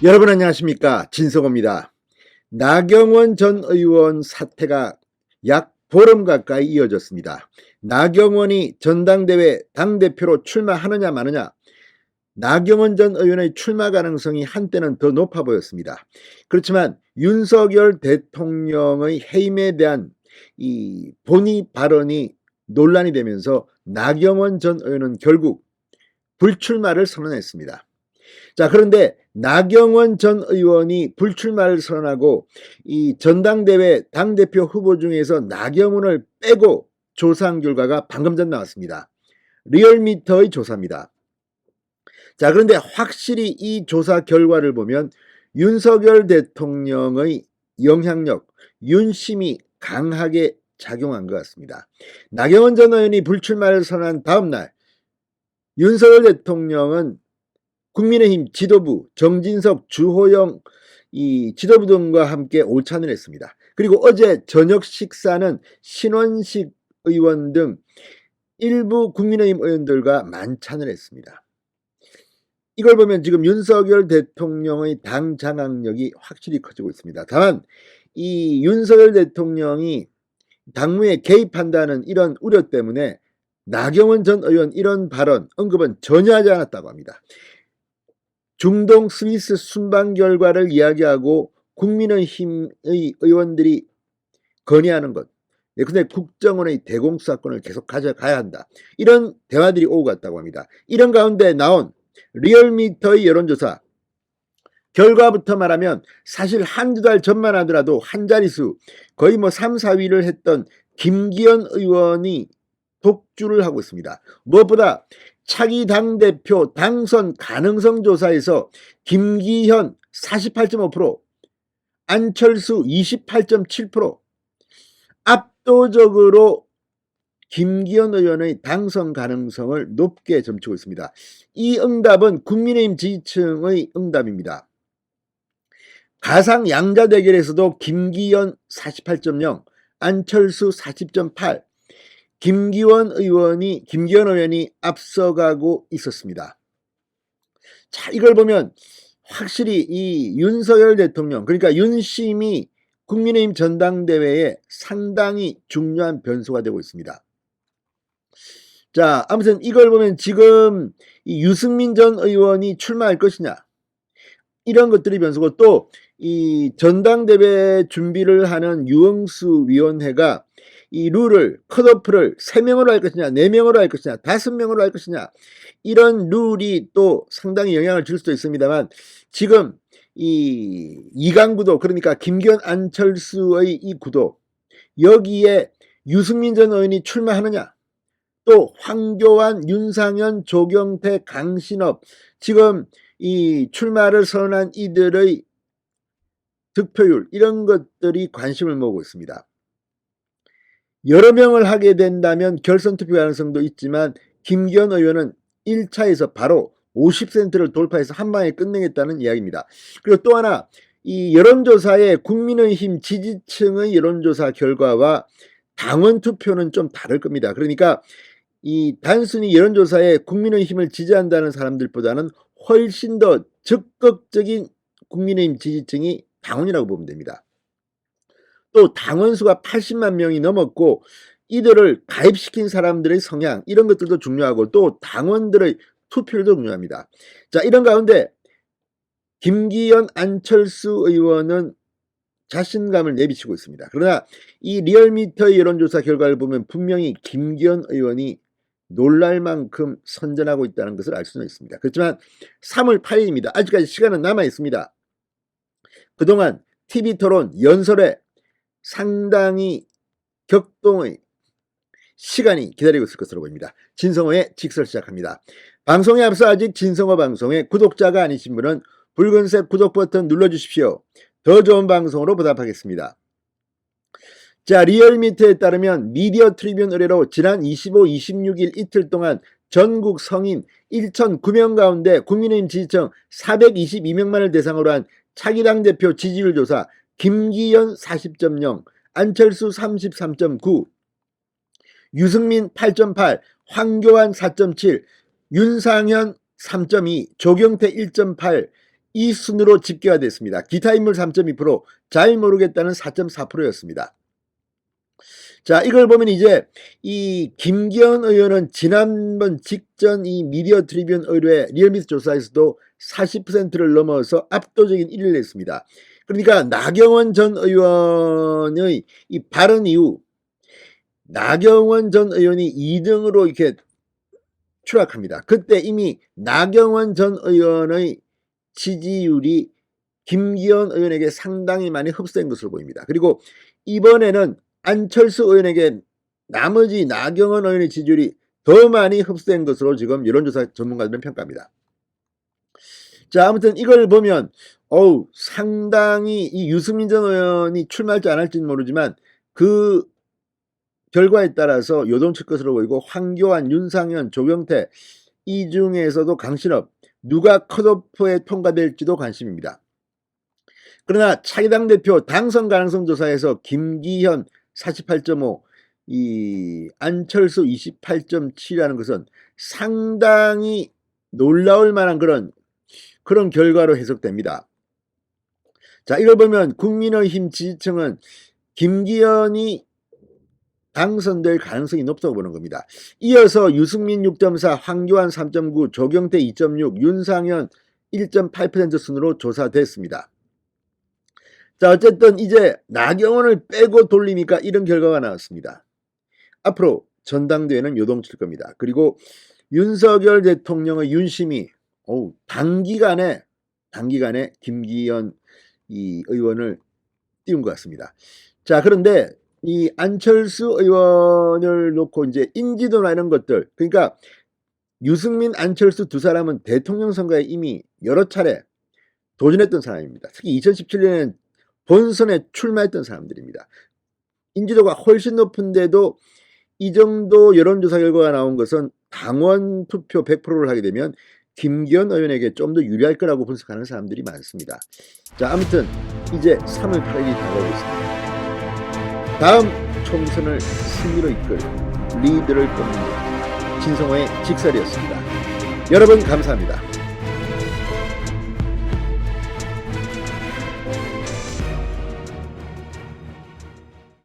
여러분 안녕하십니까, 진성호입니다. 나경원 전 의원 사태가 약 보름 가까이 이어졌습니다. 나경원이 전당대회 당대표로 출마하느냐 마느냐, 나경원 전 의원의 출마 가능성이 한때는 더 높아 보였습니다. 그렇지만 윤석열 대통령의 해임에 대한 이 본의 발언이 논란이 되면서 나경원 전 의원은 결국 불출마를 선언했습니다. 자, 그런데 나경원 전 의원이 불출마를 선언하고 이 전당대회 당대표 후보 중에서 나경원을 빼고 조사한 결과가 방금 전 나왔습니다. 리얼미터의 조사입니다. 자, 그런데 확실히 이 조사 결과를 보면 윤석열 대통령의 영향력, 윤심이 강하게 작용한 것 같습니다. 나경원 전 의원이 불출마를 선언한 다음 날 윤석열 대통령은 국민의힘 지도부 정진석, 주호영 이 지도부 등과 함께 오찬을 했습니다. 그리고 어제 저녁 식사는 신원식 의원 등 일부 국민의힘 의원들과 만찬을 했습니다. 이걸 보면 지금 윤석열 대통령의 당 장악력이 확실히 커지고 있습니다. 다만 이 윤석열 대통령이 당무에 개입한다는 이런 우려 때문에 나경원 전 의원 이런 발언, 언급은 전혀 하지 않았다고 합니다. 중동 스위스 순방 결과를 이야기하고 국민의힘의 의원들이 건의하는 것, 근데 국정원의 대공수사권을 계속 가져가야 한다, 이런 대화들이 오고 갔다고 합니다. 이런 가운데 나온 리얼미터의 여론조사 결과부터 말하면 사실 한두 달 전만 하더라도 한 자릿수, 거의 3, 4위를 했던 김기현 의원이 독주를 하고 있습니다. 무엇보다 차기 당대표 당선 가능성 조사에서 김기현 48.5%, 안철수 28.7%, 압도적으로 김기현 의원의 당선 가능성을 높게 점치고 있습니다. 이 응답은 국민의힘 지지층의 응답입니다. 가상 양자 대결에서도 김기현 48.0, 안철수 40.8, 김기현 의원이 앞서가고 있었습니다. 자, 이걸 보면 확실히 이 윤석열 대통령, 그러니까 윤심이 국민의힘 전당대회에 상당히 중요한 변수가 되고 있습니다. 자, 아무튼 이걸 보면 지금 이 유승민 전 의원이 출마할 것이냐, 이런 것들이 변수고, 또 이 전당대회 준비를 하는 유흥수 위원회가 이 룰을, 컷오프를 3명으로 할 것이냐, 4명으로 할 것이냐, 5명으로 할 것이냐, 이런 룰이 또 상당히 영향을 줄 수도 있습니다만, 지금 이 이강구도, 그러니까 김기현 안철수의 이 구도, 여기에 유승민 전 의원이 출마하느냐, 또 황교안, 윤상현, 조경태, 강신업, 지금 이 출마를 선언한 이들의 득표율, 이런 것들이 관심을 모으고 있습니다. 여러 명을 하게 된다면 결선 투표 가능성도 있지만 김기현 의원은 1차에서 바로 50%를 돌파해서 한 방에 끝내겠다는 이야기입니다. 그리고 또 하나, 이 여론조사의 국민의힘 지지층의 여론조사 결과와 당원 투표는 좀 다를 겁니다. 그러니까 이 단순히 여론조사에 국민의힘을 지지한다는 사람들보다는 훨씬 더 적극적인 국민의힘 지지층이 당원이라고 보면 됩니다. 또 당원수가 80만 명이 넘었고 이들을 가입시킨 사람들의 성향, 이런 것들도 중요하고, 또 당원들의 투표율도 중요합니다. 자, 이런 가운데 김기현, 안철수 의원은 자신감을 내비치고 있습니다. 그러나 이 리얼미터의 여론조사 결과를 보면 분명히 김기현 의원이 놀랄 만큼 선전하고 있다는 것을 알 수는 있습니다. 그렇지만 3월 8일입니다. 아직까지 시간은 남아 있습니다. 그동안 TV토론 연설에 상당히 격동의 시간이 기다리고 있을 것으로 보입니다. 진성호의 직설 시작합니다. 방송에 앞서 아직 진성호 방송의 구독자가 아니신 분은 붉은색 구독 버튼 눌러주십시오. 더 좋은 방송으로 보답하겠습니다. 자, 리얼미터에 따르면 미디어 트리뷴 의뢰로 지난 25, 26일 이틀 동안 전국 성인 1,009명 가운데 국민의힘 지지층 422명만을 대상으로 한 차기 당대표 지지율 조사, 김기현 40.0, 안철수 33.9, 유승민 8.8, 황교안 4.7, 윤상현 3.2, 조경태 1.8, 이 순으로 집계가 됐습니다. 기타 인물 3.2%, 잘 모르겠다는 4.4%였습니다. 자, 이걸 보면 이제 이 김기현 의원은 지난번 직전 이 미디어 트리뷴 의뢰 리얼미스 조사에서도 40%를 넘어서 압도적인 1위를 했습니다. 그러니까 나경원 전 의원의 이 발언 이후 나경원 전 의원이 2등으로 이렇게 추락합니다. 그때 이미 나경원 전 의원의 지지율이 김기현 의원에게 상당히 많이 흡수된 것으로 보입니다. 그리고 이번에는 안철수 의원에게 나머지 나경원 의원의 지지율이 더 많이 흡수된 것으로 지금 여론조사 전문가들은 평가합니다. 자, 아무튼 이걸 보면 상당히 이 유승민 전 의원이 출마할지 안 할지는 모르지만 그 결과에 따라서 요동칠 것으로 보이고 황교안, 윤상현, 조경태 이 중에서도 강신업 누가 컷오프에 통과될지도 관심입니다. 그러나 차기 당대표 당선 가능성 조사에서 김기현 48.5, 이 안철수 28.7이라는 것은 상당히 놀라울 만한 그런 결과로 해석됩니다. 자, 이걸 보면 국민의힘 지지층은 김기현이 당선될 가능성이 높다고 보는 겁니다. 이어서 유승민 6.4, 황교안 3.9, 조경태 2.6, 윤상현 1.8% 순으로 조사됐습니다. 자, 어쨌든 이제 나경원을 빼고 돌리니까 이런 결과가 나왔습니다. 앞으로 전당대회는 요동칠 겁니다. 그리고 윤석열 대통령의 윤심이 단기간에 김기현 이 의원을 띄운 것 같습니다. 자, 그런데 이 안철수 의원을 놓고 이제 인지도나 이런 것들, 그러니까 유승민, 안철수 두 사람은 대통령 선거에 이미 여러 차례 도전했던 사람입니다. 특히 2017년에는 본선에 출마했던 사람들입니다. 인지도가 훨씬 높은데도 이 정도 여론조사 결과가 나온 것은 당원 투표 100%를 하게 되면 김기현 의원에게 좀 더 유리할 거라고 분석하는 사람들이 많습니다. 자, 아무튼 이제 3월 8일이 다가오고 있습니다. 다음 총선을 승리로 이끌 리더를 뽑는 진성호의 직설이었습니다. 여러분 감사합니다.